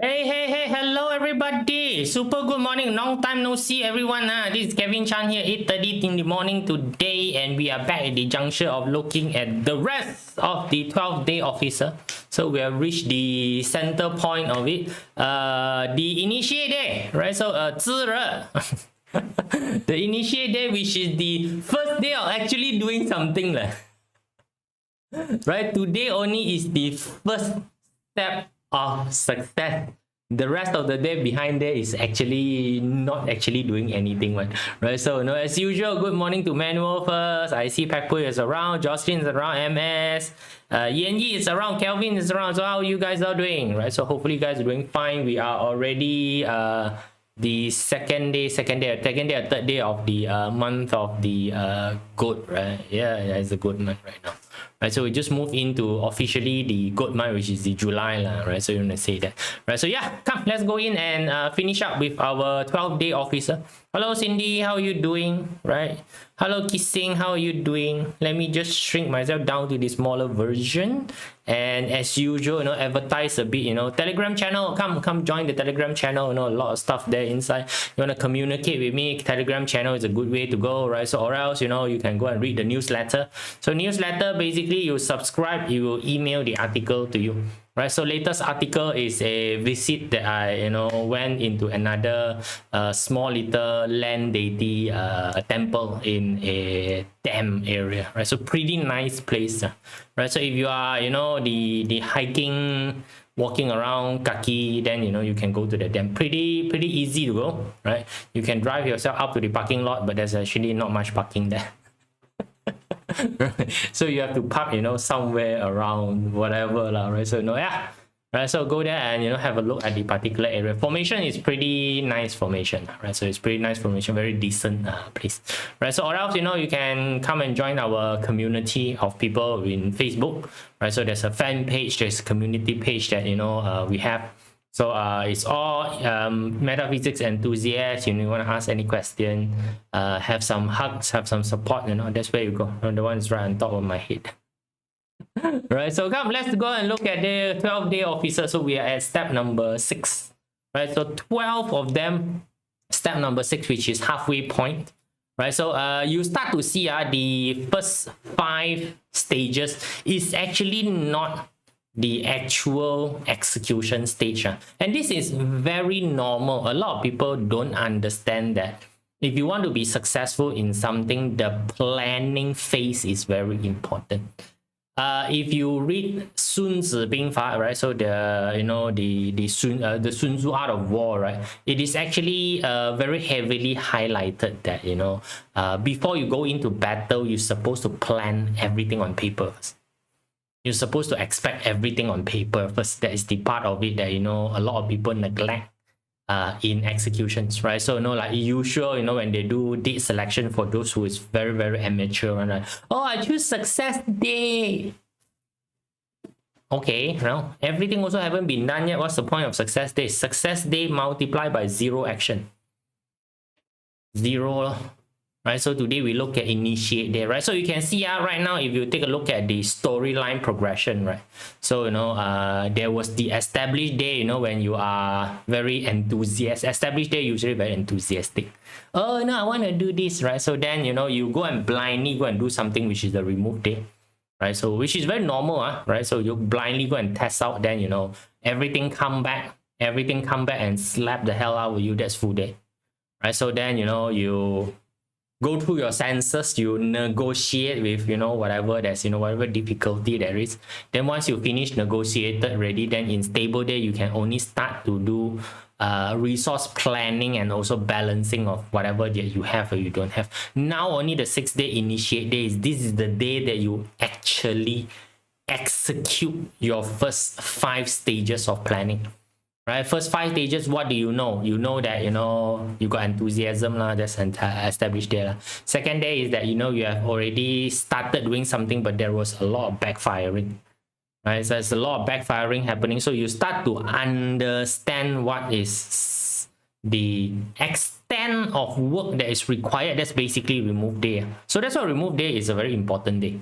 Hey, hello everybody. Super good morning. Long time no see everyone. This is Kevin Chan here, 8:30 in the morning today, and we are back at the juncture of looking at the rest of the 12-day officer. So we have reached the center point of it. The initiate day, right? So 自热. The initiate day, which is the first day of actually doing something. Right? Today only is the first step of success. The rest of the day behind there is actually not actually doing anything, right? So, as usual, good morning to Manuel first. I see Pekpui is around, Jocelyn is around, MS, Yan Yi is around, Kelvin is around. So, how you guys are doing, right? So, hopefully, you guys are doing fine. We are already the second day, or third day of the month of the goat, right? Yeah, it's a good month right now. Right, so we just move into officially the goat month, which is the July, right? So you want to say that, right? So yeah, come, let's go in and finish up with our 12-day officer. Hello, Cindy, how are you doing? Right? Hello, Kissing, how are you doing? Let me just shrink myself down to the smaller version, and as usual, advertise a bit. Telegram channel, come join the Telegram channel. A lot of stuff there inside. You want to communicate with me? Telegram channel is a good way to go, right? So or else, you can go and read the newsletter. So newsletter, basically you subscribe, you will email the article to you, right? So latest article is a visit that I went into another small little land deity temple in a dam area, right? So pretty nice place, right? So if you are the hiking, walking around kaki, then you can go to the dam. Pretty easy to go, right? You can drive yourself up to the parking lot, but there's actually not much parking there. So you have to park somewhere around whatever, right? So right, so go there and have a look at the particular area. Formation is pretty nice formation, right? So it's pretty nice formation, very decent place, right? So or else you can come and join our community of people in Facebook, right? So there's a fan page, there's a community page that we have. So it's all metaphysics enthusiasts. You want to ask any question, have some hugs, have some support. That's where you go. The one is right on top of my head. Right. So come, let's go and look at the 12-day officer. So we are at step number 6. Right. So 12 of them. Step number 6, which is halfway point. Right. So you start to see the first 5 stages is actually not the actual execution stage, and this is very normal. A lot of people don't understand that if you want to be successful in something, the planning phase is very important. If you read Sun Tzu Bing Fa, right? So the Sun Tzu Art of War, right? It is actually very heavily highlighted that before you go into battle, you're supposed to plan everything on paper first. You're supposed to expect everything on paper first. That is the part of it that a lot of people neglect in executions, right? So like usual, when they do date selection, for those who is very, very amateur, right? Oh, I choose success day. Okay, now everything also haven't been done yet. What's the point of success day? Success day multiplied by 0 action. 0. Right, so today we look at initiate day, right? So you can see right now, if you take a look at the storyline progression, right? So there was the established day, when you are very enthusiastic. Established day usually very enthusiastic. Oh no, I want to do this, right? So then you go and blindly go and do something, which is the remove day, right? So which is very normal, right? So you blindly go and test out, then everything come back and slap the hell out of you. That's full day, right? So then you go through your senses, you negotiate with whatever there's whatever difficulty there is. Then once you finish negotiated ready, then in stable day you can only start to do resource planning and also balancing of whatever that you have or you don't have. Now only the 6th-day initiate day this is the day that you actually execute your first 5 stages of planning. Right, first 5 stages, what do you know? You know that you got enthusiasm, that's established there. Second day is that you have already started doing something, but there was a lot of backfiring. Right, so there's a lot of backfiring happening. So you start to understand what is the extent of work that is required. That's basically remove day. So that's why remove day is a very important day.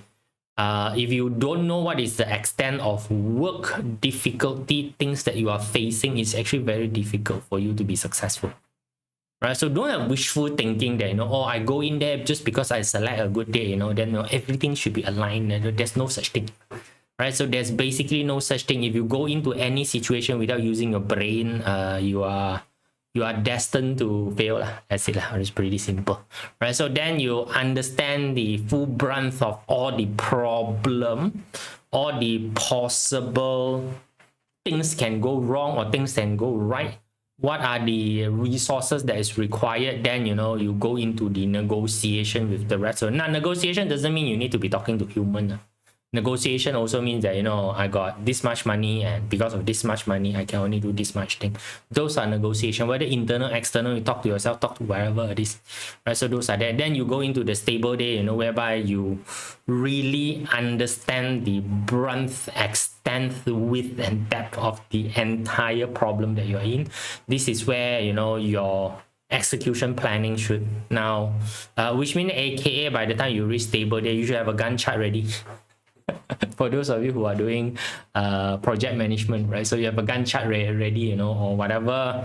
if you don't know what is the extent of work difficulty, things that you are facing, it's actually very difficult for you to be successful. Right, so don't have wishful thinking that, oh, I go in there just because I select a good day, then everything should be aligned. There's no such thing. Right, so there's basically no such thing. If you go into any situation without using your brain, you are destined to fail. That's it. It's pretty simple. Right, so then you understand the full brunt of all the problem, all the possible things can go wrong or things can go right. What are the resources that is required? Then you go into the negotiation with the rest. So now negotiation doesn't mean you need to be talking to human. Negotiation also means that I got this much money, and because of this much money I can only do this much thing. Those are negotiation, whether internal, external. You talk to yourself, talk to wherever it is, right? So those are there. Then you go into the stable day, whereby you really understand the breadth, extent, width and depth of the entire problem that you're in. This is where your execution planning should now, which means aka by the time you reach stable day, you should have a Gantt chart ready. For those of you who are doing project management, right? So you have a Gantt chart ready, or whatever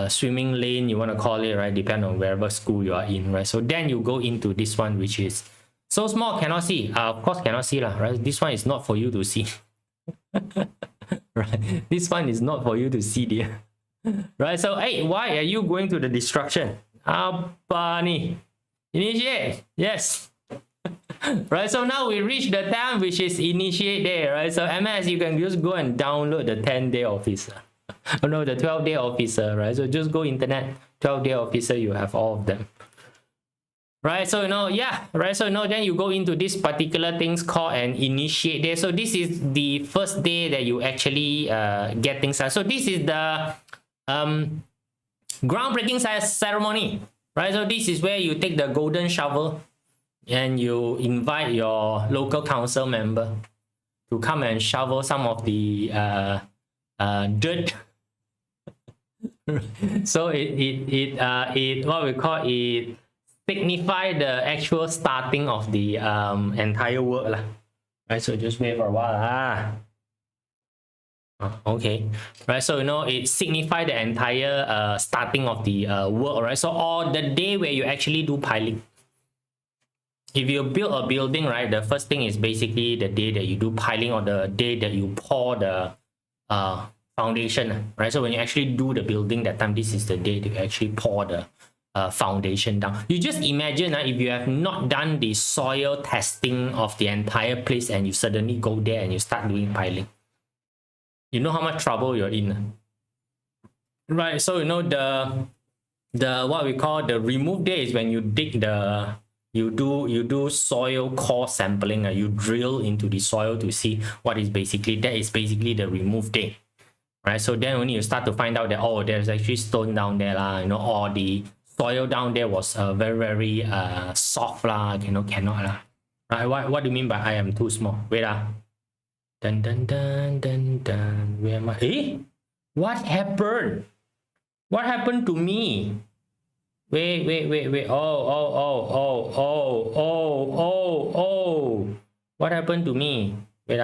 swimming lane you want to call it, right? Depending on wherever school you are in, right? So then you go into this one, which is so small, cannot see. Of course, cannot see, right? This one is not for you to see. Right? This one is not for you to see, dear. Right? So, hey, why are you going to the destruction? Bunny. Initiate. Yes. Right, so now we reach the time which is initiate day, right? So MS, you can just go and download the 10-day officer. Oh no, the 12-day officer, right? So just go internet, 12-day officer, you have all of them. Right, so yeah, right, so then you go into this particular things called an initiate day. So this is the first day that you actually get things done. So this is the groundbreaking ceremony, right? So this is where you take the golden shovel and you invite your local council member to come and shovel some of the dirt. So it what we call it signify the actual starting of the entire work, right? So just wait for a while. Okay, right, so it signifies the entire starting of the work, right? So all the day where you actually do piling. If you build a building, right, the first thing is basically the day that you do piling, or the day that you pour the foundation, right? So when you actually do the building, that time, this is the day that you actually pour the foundation down. You just imagine if you have not done the soil testing of the entire place and you suddenly go there and you start doing piling. You know how much trouble you're in, right? So the what we call the remove day is when you dig the you do soil core sampling. You drill into the soil to see what is basically, that is basically the remove day, right? So then only you start to find out that, oh, there's actually stone down there, or the soil down there was very, very soft, cannot, right? What do you mean by I am too small? Wait, dun dun dun dun dun, where am I? What happened? What happened to me? Wait. Oh. What happened to me? Wait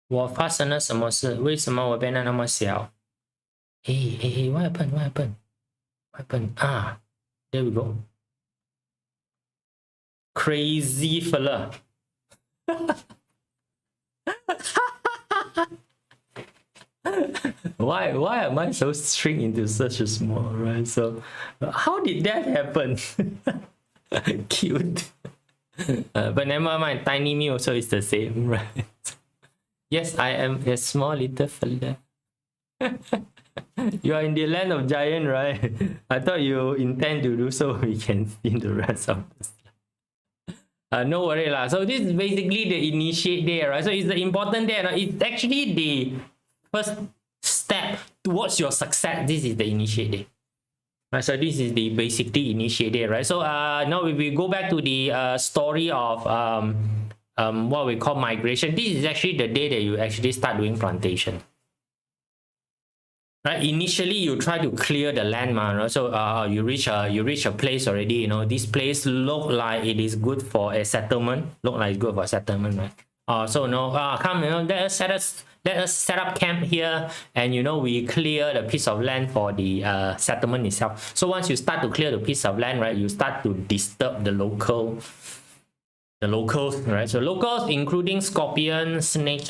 我发生了什么事？为什么我变得那么小？ What happened? There we go. Crazy fella. Why am I so shrink into such a small, right? So how did that happen? Cute. But never mind, tiny me also is the same, right? Yes, I am a small little fella. You are in the land of giant, right? I thought you intend to do so. We can see the rest of this. No worry lah. So this is basically the initiate day, right? So it's the important day. It's actually the first step towards your success. This is the initiate day, right? So this is the basically initiate day, right? So now if we go back to the story of what we call migration, this is actually the day that you actually start doing plantation. right? Initially, you try to clear the land, man. So you reach a place already. You know, this place look like it is good for a settlement. Look like it's good for a settlement, right? So no, come, you know, let us set up camp here, and you know, we clear the piece of land for the settlement itself. So once you start to clear the piece of land, right, you start to disturb the locals, right? So locals including scorpion, snake.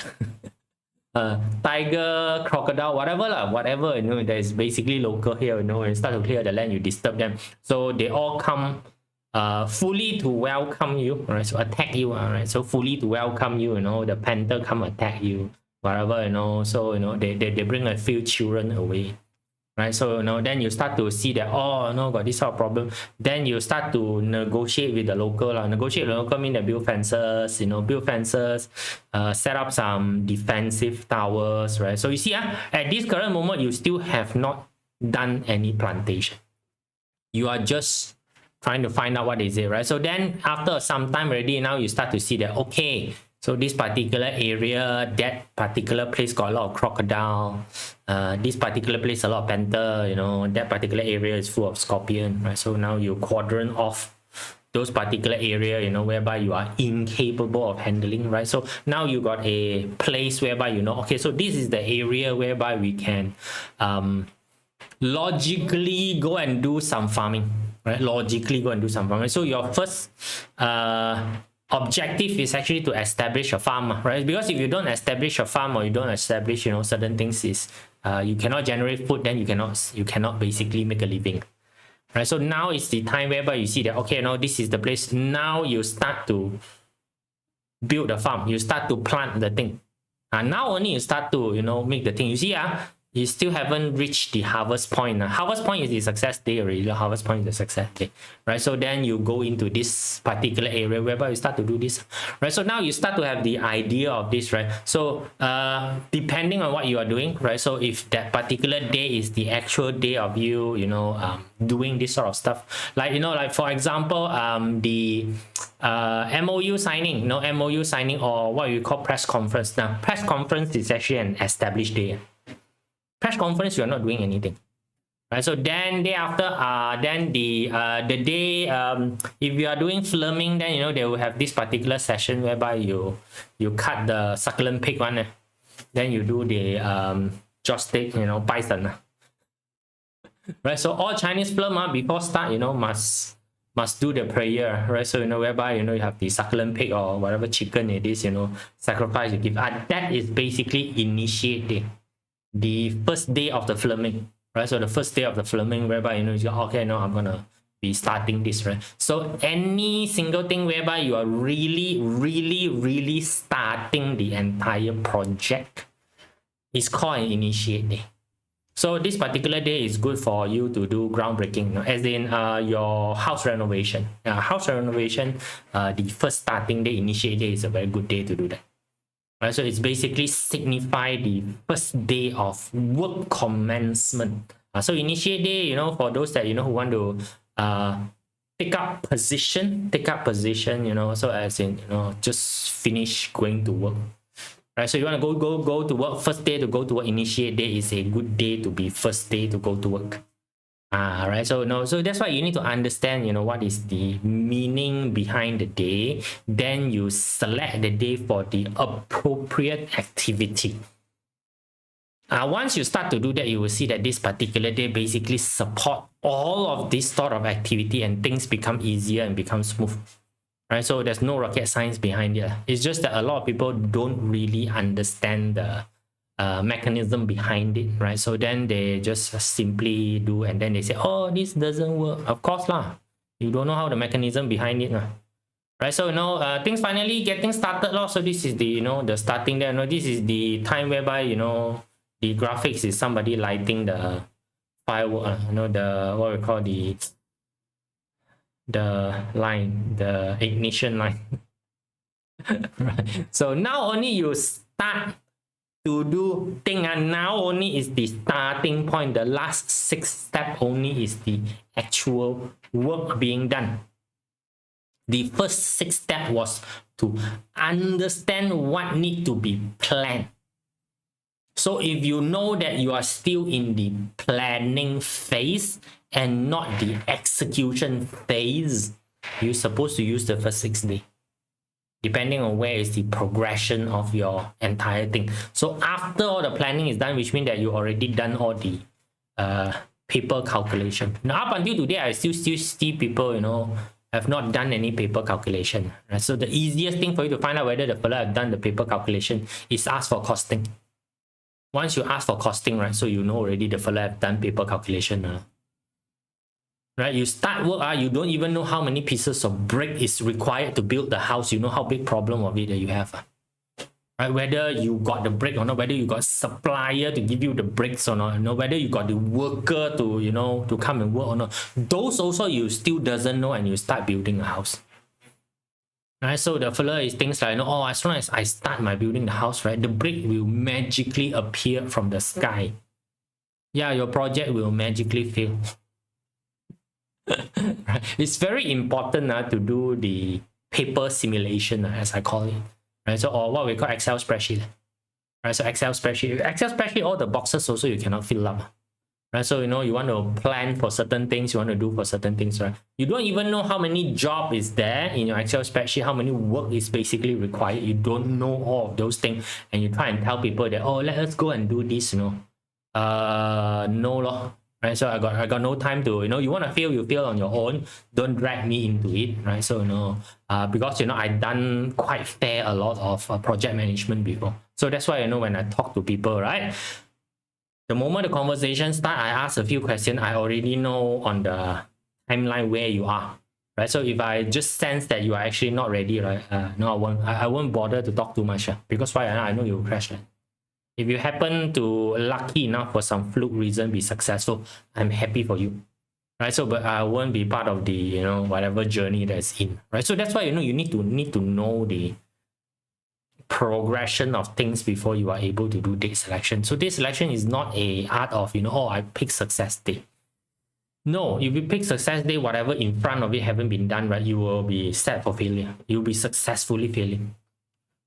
Tiger, crocodile, whatever lah, whatever, you know, that is basically local here. You know, when you start to clear the land, you disturb them, so they all come fully to welcome you, right? So attack you, right? So fully to welcome you, you know, the panther come attack you, whatever, you know. So you know, they bring a few children away, right? So you know, then you start to see that, oh, you know, got this sort of problem. Then you start to negotiate with the local. Negotiate with the local mean that build fences, you know, set up some defensive towers, right? So you see, at this current moment, you still have not done any plantation. You are just trying to find out what is it, right? So then after some time already, now you start to see that, okay, so this particular area, that particular place got a lot of crocodile. This particular place, a lot of panther, you know, that particular area is full of scorpion, right? So now you quadrant off those particular area, you know, whereby you are incapable of handling, right? So now you got a place whereby, you know, okay, so this is the area whereby we can logically go and do some farming, right? Logically go and do some farming. So your first objective is actually to establish a farm, right? Because if you don't establish a farm, or you don't establish, you know, certain things, is you cannot generate food, then you cannot basically make a living, right? So now is the time whereby you see that, okay, now this is the place. Now you start to build a farm, you start to plant the thing, and now only you start to, you know, make the thing. You see, you still haven't reached the harvest point. Harvest point is the success day already. The harvest point is the success day, right? So then you go into this particular area whereby you start to do this, right? So now you start to have the idea of this, right? So depending on what you are doing, right? So if that particular day is the actual day of you, you know, doing this sort of stuff, like, you know, like for example, the MOU signing, you know, MOU signing, or what you call press conference. Now, press conference is actually an established day. Press conference, you are not doing anything, right? So then day after, then the day, if you are doing filming, then, you know, they will have this particular session whereby you cut the succulent pig one, then you do the joystick, you know, python, right? So all Chinese film before start, you know, must do the prayer, right? So, you know, whereby, you know, you have the succulent pig or whatever chicken it is, you know, sacrifice you give. That is basically initiate day, the first day of the filming, right? So the first day of the filming, whereby, you know, you go, okay, no, I'm gonna be starting this, right? So any single thing whereby you are really starting the entire project is called an initiate day. So this particular day is good for you to do groundbreaking, you know, as in your house renovation. House renovation, the first starting day, initiate day, is a very good day to do that. Right, so it's basically signify the first day of work commencement. So initiate day, you know, for those that, you know, who want to take up position, you know, so as in, you know, just finish going to work. Right, so you want to go to work, first day to go to work, initiate day is a good day to be first day to go to work. Right, so no, so that's why you need to understand, you know, what is the meaning behind the day. Then you select the day for the appropriate activity. Once you start to do that, you will see that this particular day basically support all of this sort of activity, and things become easier and become smooth. Right, so there's no rocket science behind it. It's just that a lot of people don't really understand the mechanism behind it, right? So then they just simply do, and then they say, oh, this doesn't work. Of course lah, you don't know how the mechanism behind it, right? So, you know, things finally getting started lah. So this is the, you know, the starting there. You know, this is the time whereby, you know, the graphics is somebody lighting the firework, you know, the, what we call the line, the ignition line. Right, so now only you start to do thing, and now only is the starting point. The last 6 steps only is the actual work being done. The first 6 steps was to understand what need to be planned. So if you know that you are still in the planning phase and not the execution phase, you're supposed to use the first 6 days, depending on where is the progression of your entire thing. So after all the planning is done, which means that you already done all the paper calculation. Now up until today, I still see people, have not done any paper calculation. Right? So the easiest thing for you to find out whether the fellow have done the paper calculation is ask for costing. Once you ask for costing, right, so you know already the fellow have done paper calculation. Right, you start work, you don't even know how many pieces of brick is required to build the house. You know how big problem of it that you have. Right, whether you got the brick or not, whether you got supplier to give you the bricks or not, whether you got the worker to to come and work or not. Those also you still doesn't know, and you start building a house. Right, so the fellow is things like, oh, as soon as I start my building the house, right, the brick will magically appear from the sky. Yeah, your project will magically fail. Right? It's very important to do the paper simulation, as I call it. Right, so or what we call Excel spreadsheet. Right, so Excel spreadsheet, all the boxes also you cannot fill up. Right, so you want to plan for certain things, you want to do for certain things, right? You don't even know how many job is there in your Excel spreadsheet, how many work is basically required. You don't know all of those things, and you try and tell people that, oh, let us go and do this, no lor. Right, so I got no time to, you want to fail, you fail on your own. Don't drag me into it, right? So because I've done quite a lot of project management before. So that's why when I talk to people, right, the moment the conversation start, I ask a few questions. I already know on the timeline where you are, right? So if I just sense that you are actually not ready, right, no, I won't bother to talk too much, because why? I know you'll crash, right? If you happen to lucky enough for some fluke reason be successful, I'm happy for you, right? So but I won't be part of the whatever journey that's in, right? So that's why you need to know the progression of things before you are able to do date selection. So date selection is not a art of oh, I pick success day. No, if you pick success day, whatever in front of it haven't been done, right, you will be set for failure. You'll be successfully failing.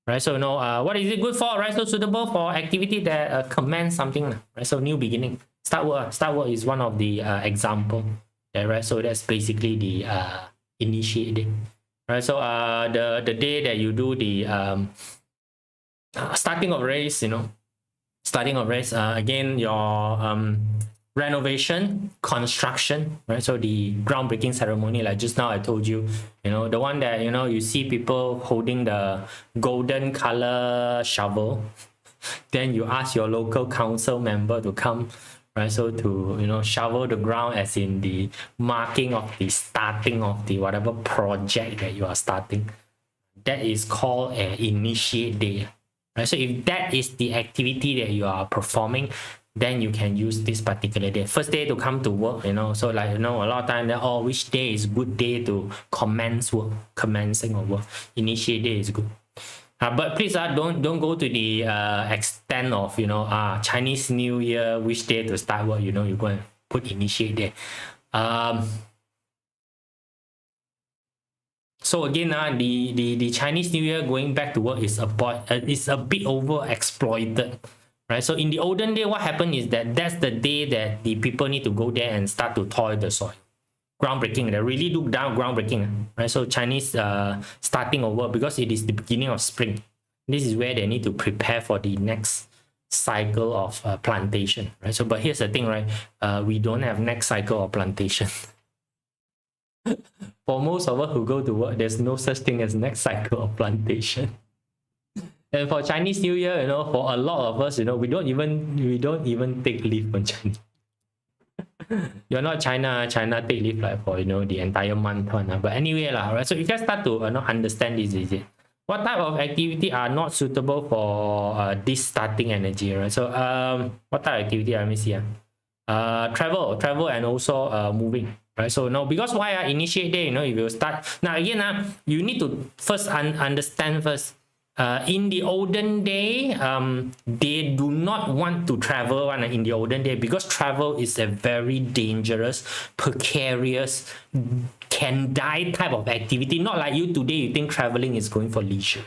Right, so what is it good for? Right, so suitable for activity that commence something. Right, so new beginning. Start work is one of the example. Yeah, right, so that's basically the initiate day. Right, so the day that you do the starting of race, again, your renovation, construction, right? So the groundbreaking ceremony, like just now I told you, the one that you see people holding the golden color shovel, then you ask your local council member to come, right? So to shovel the ground, as in the marking of the starting of the whatever project that you are starting. That is called an initiate day. Right? So if that is the activity that you are performing, then you can use this particular day. First day to come to work, so like a lot of time that which day is good day to commence work, commencing of work. Initiate day is good. But please don't go to the extent of Chinese New Year, which day to start work, you go and put initiate day. So again, the Chinese New Year going back to work is a bit over exploited. Right, so in the olden day, what happened is that's the day that the people need to go there and start to toil the soil. Groundbreaking, they really do down groundbreaking, right? So Chinese starting over, because it is the beginning of spring. This is where they need to prepare for the next cycle of plantation, right? So, but here's the thing, right? We don't have next cycle of plantation. For most of us who go to work, there's no such thing as next cycle of plantation. And for Chinese New Year, for a lot of us, we don't even take leave on Chinese. You're not China take leave like for the entire month one. But anyway, right? So you guys start to understand this, is it? What type of activity are not suitable for this starting energy, right? So what type of activity? Let me see. Travel and also moving. Right, so because why initiate day, if you start now again, you need to first understand first. In the olden day, they do not want to travel in the olden day, because travel is a very dangerous, precarious, can die type of activity. Not like you today, you think traveling is going for leisure.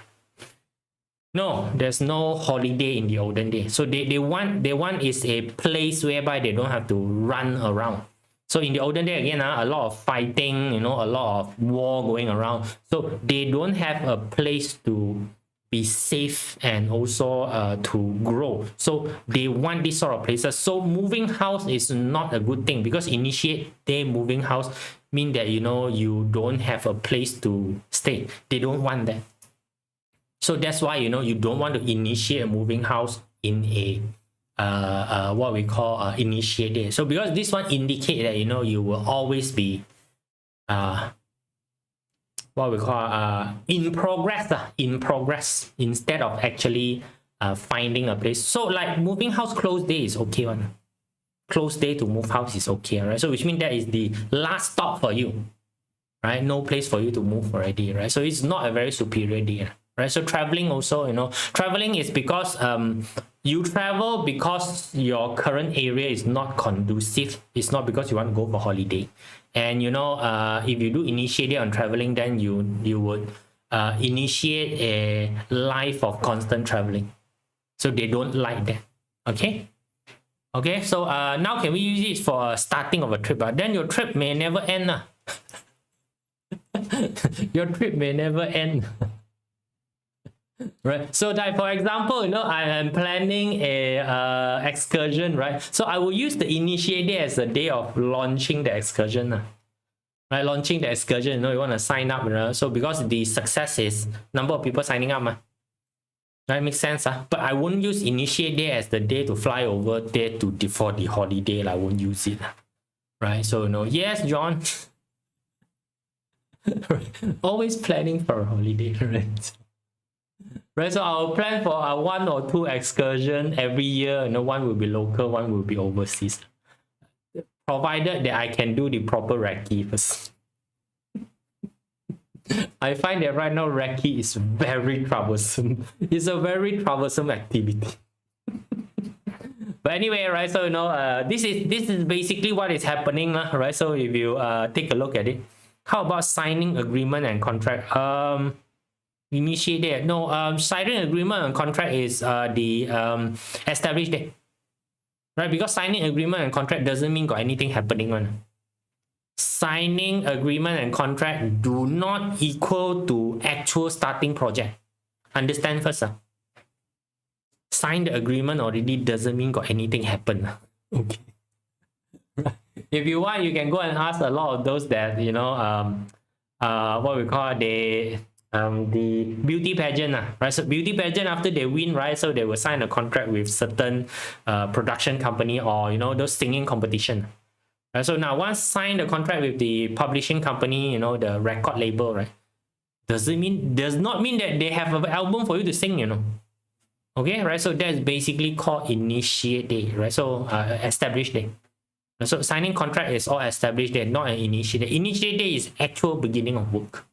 No, there's no holiday in the olden days. So they want is a place whereby they don't have to run around. So in the olden day again, a lot of fighting, a lot of war going around. So they don't have a place to be safe and also to grow. So they want this sort of places. So moving house is not a good thing, because initiate day moving house mean that you don't have a place to stay. They don't want that. So that's why you don't want to initiate a moving house in a what we call initiate day. So because this one indicate that you will always be what we call in progress instead of actually finding a place. So like moving house close day is okay one. Close day to move house is okay, right? So which means that is the last stop for you, right? No place for you to move already, right? So it's not a very superior day, right? So traveling also, traveling is because you travel because your current area is not conducive. It's not because you want to go for holiday. And if you do initiate it on traveling, then you would initiate a life of constant traveling. So they don't like that. Okay, so now can we use it for starting of a trip? Then your trip may never end. Your trip may never end. Right, so like for example, I am planning a excursion, right? So I will use the initiate day as the day of launching the excursion, right? Launching the excursion, you want to sign up, so because the success is number of people signing up, that makes sense, but I won't use initiate day as the day to fly over there for the holiday. I won't use it, right? So yes, John. Always planning for a holiday, right? Right, so I'll plan for a 1 or 2 excursion every year. One will be local, one will be overseas, provided that I can do the proper recce first. I find that right now recce is very troublesome. It's a very troublesome activity. But anyway, right, so this is basically what is happening, right? So if you take a look at it, how about signing agreement and contract? Initiate date. No, signing agreement and contract is the established date, right? Because signing agreement and contract doesn't mean got anything happening on. Signing agreement and contract do not equal to actual starting project. Understand first. Sign the agreement already doesn't mean got anything happen. Okay. If you want, you can go and ask a lot of those that what we call the beauty pageant, right? So beauty pageant, after they win, right, so they will sign a contract with certain production company, or those singing competition, right? So now once sign the contract with the publishing company, the record label, right, does not mean that they have an album for you to sing, okay, right? So that's basically called initiate day, right? So established day. So signing contract is all established day, not an initiate day. Initiate day is actual beginning of work.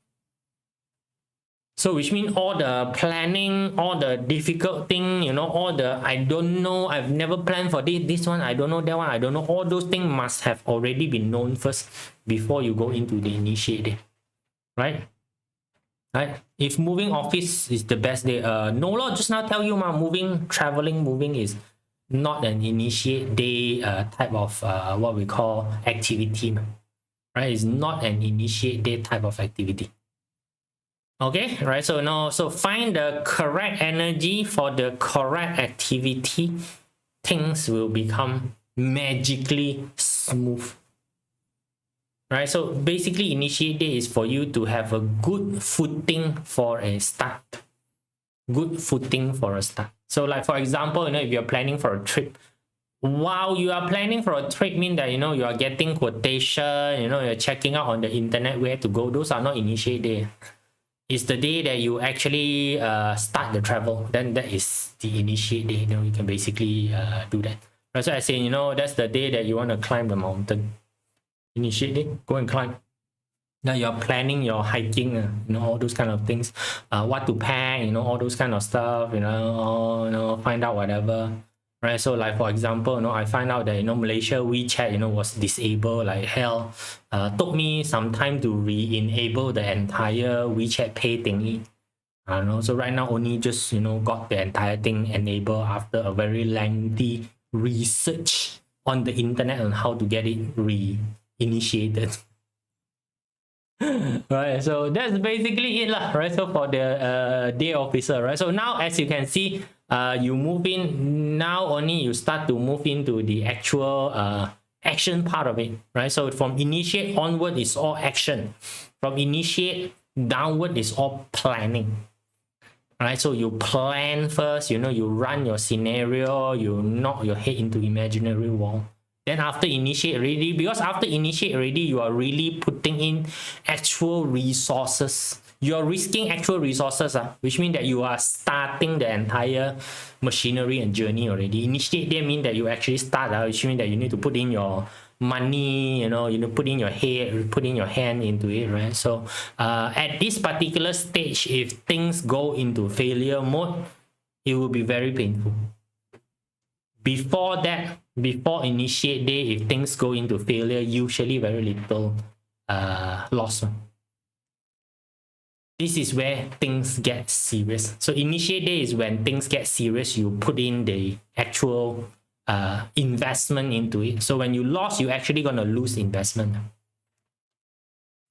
So which means all the planning, all the difficult thing, all the I don't know, I've never planned for this one, I don't know, that one, I don't know, all those things must have already been known first before you go into the initiate day, right? Right? If moving office is the best day, no, just now tell you, moving is not an initiate day type of what we call activity, right? It's not an initiate day type of activity. Okay, right? So find the correct energy for the correct activity. Things will become magically smooth. Right? So basically, initiate day is for you to have a good footing for a start. Good footing for a start. So like for example, if you're planning for a trip, while you are planning for a trip, mean that you are getting quotation, you're checking out on the internet where to go. Those are not initiate day. It's the day that you actually start the travel. Then that is the initiate day. You can basically do that. Right? So I say, that's the day that you want to climb the mountain. Initiate day, go and climb. Now you're planning your hiking, all those kind of things. What to pack, all those kind of stuff. Find out whatever. Right, so like for example, I find out that Malaysia WeChat was disabled like hell. Took me some time to re-enable the entire WeChat Pay thingy. I don't know. So right now only just, you know, got the entire thing enabled after a very lengthy research on the internet on how to get it reinitiated. Right, so that's basically it lah, right? So for the day officer, right? So now as you can see, you move in, now only you start to move into the actual action part of it, right? So from initiate onward is all action, from initiate downward is all planning. Right, so you plan first, you know, you run your scenario, you knock your head into imaginary wall. Then after initiate already, because after initiate already, you are really putting in actual resources. You are risking actual resources, which means that you are starting the entire machinery and journey already. Initiate there mean that you actually start, which means that you need to put in your money, you know, put in your head, put in your hand into it, right? So at this particular stage, if things go into failure mode, it will be very painful. Before that, before initiate day, if things go into failure, usually very little loss. This is where things get serious. So initiate day is when things get serious, you put in the actual investment into it. So when you lost, you're actually going to lose investment.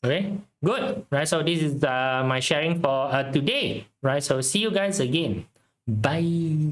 Okay, good, right? So this is my sharing for today, right? So see you guys again. Bye.